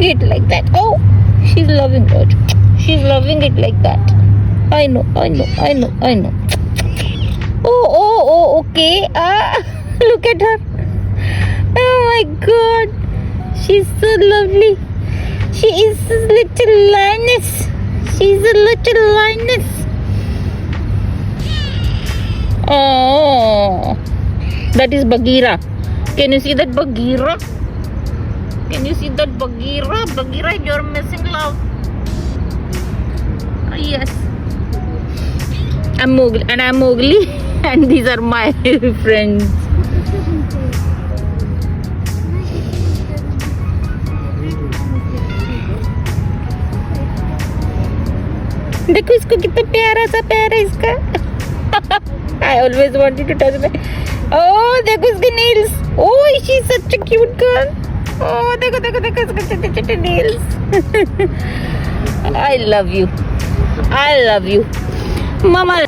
it like that. Oh, she's loving it. She's loving it like that. I know. Oh, okay. Look at her. Oh my God. She's so lovely. She is a little lioness. She's a little lioness. Oh, that is Bagheera. Can you see that Bagheera? Can you see that Bagheera? Bagheera, you're missing love. Yes. I'm Mowgli, and these are my friends. देखो इसको कितना प्यारा सा पैर है इसका. I always wanted to touch that. Oh, देखो इसके nails. Oh, she's such a cute girl. Oh, देखो इसके छोटे nails. I love you. Mama.